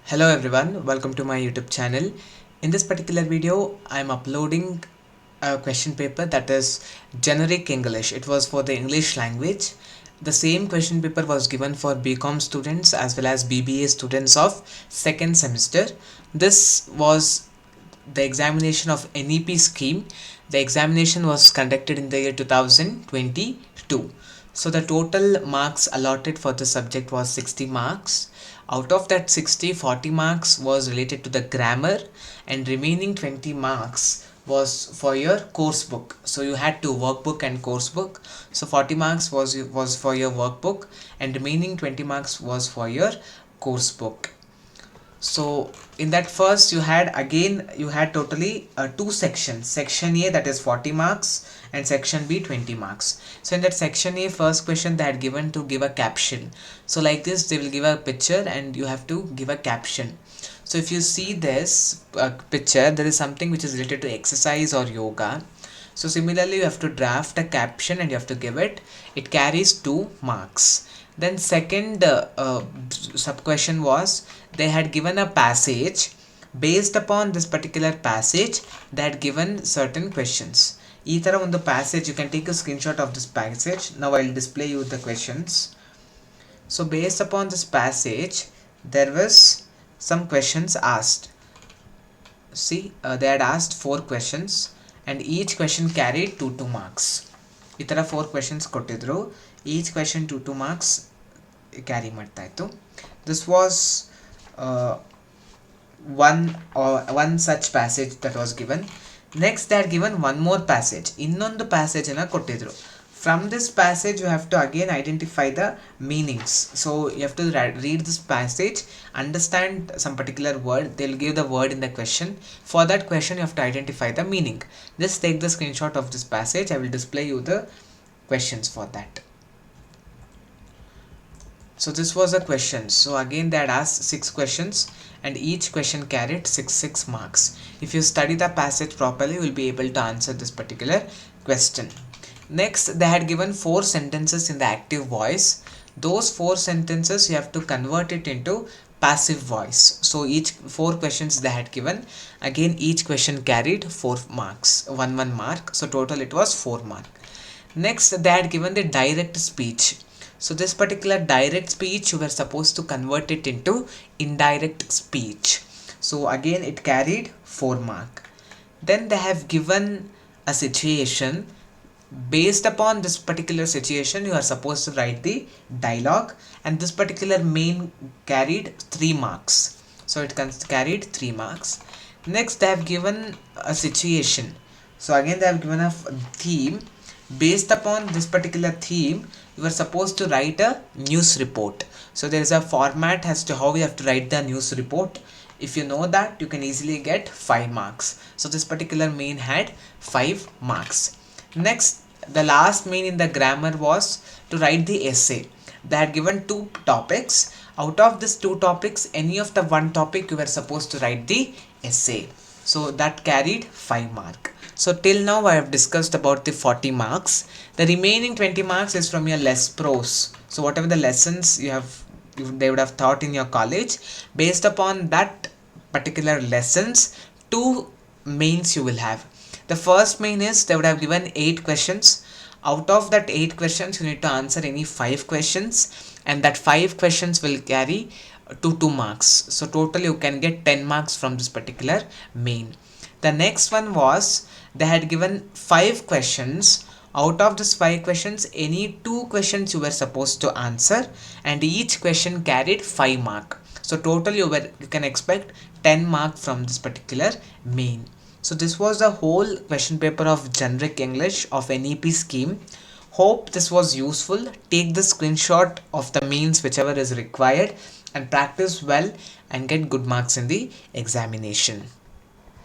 Hello everyone, welcome to my YouTube channel. In this particular video, I am uploading a question paper that is generic English. It was for the English language. The same question paper was given for BCom students as well as BBA students of second semester. This was the examination of NEP scheme. The examination was conducted in the year 2022. So the total marks allotted for the subject was 60 marks. Out of that 60, 40 marks was related to the grammar and remaining 20 marks was for your course book. So you had to workbook and course book. So 40 marks was for your workbook and remaining 20 marks was for your course book. So in that first you had totally two sections. Section A, that is 40 marks, and section B 20 marks. So in that section A, first question they had given to give a caption. So like this, they will give a picture and you have to give a caption. So if you see this picture, there is something which is related to exercise or yoga. So similarly, you have to draft a caption and you have to give it. It carries 2 marks. Then second sub question was, they had given a passage. Based upon this particular passage, they had given certain questions. ಈ ತರ ಒಂದು passage, you can take a screenshot of this passage. Now I'll display you the questions. So based upon this passage, there was some questions asked. See, they had asked 4 questions and each question carried 2 marks. ಈ ತರ 4 questions ಕೊಟ್ಟಿದ್ರು. Each question 2 marks carry ಮಾಡ್ತಾ ಇತ್ತು. This was one such passage that was given. Next they had given one more passage. ಇನ್ನೊಂದು passage ಅನ್ನ ಕೊಟ್ಟಿದ್ರು. From this passage you have to again identify the meanings. So you have to read this passage, understand some particular word. They'll give the word in the question. For that question you have to identify the meaning. Just take the screenshot of this passage. I will display you the questions for that. So this was a question. So again they had asked 6 questions and each question carried 6 marks. If you study the passage properly, you will be able to answer this particular question. Next, they had given 4 sentences in the active voice. Those 4 sentences you have to convert it into passive voice. So each 4 questions they had given. Again each question carried 4 marks, 1 mark. So total it was 4 mark. Next they had given the direct speech. So this particular direct speech you were supposed to convert it into indirect speech. So again it carried 4 mark. Then they have given a situation. Based upon this particular situation you are supposed to write the dialogue, and this particular main carried 3 marks. So it carried 3 marks. Next they have given a situation. So again they have given a theme. Based upon this particular theme you are supposed to write a news report. So there is a format as to how you have to write the news report. If you know that, you can easily get 5 marks. So this particular main had 5 marks. Next, the last main in the grammar was to write the essay. They had given 2 topics. Out of these 2 topics, any of the one topic you were supposed to write the essay. So that carried 5 mark. So till now I have discussed about the 40 marks. The remaining 20 marks is from your less pros. So whatever the lessons they would have taught in your college, based upon that particular lessons, 2 mains you will have. The first main is they would have given 8 questions. Out of that 8 questions you need to answer any 5 questions, and that 5 questions will carry 2 marks. So total you can get 10 marks from this particular main. The next one was they had given 5 questions. Out of this 5 questions, any 2 questions you were supposed to answer, and each question carried 5 mark. So total you can expect 10 mark from this particular main. So this was the whole question paper of generic English of NEP scheme. Hope this was useful. Take the screenshot of the means whichever is required and practice well and get good marks in the examination.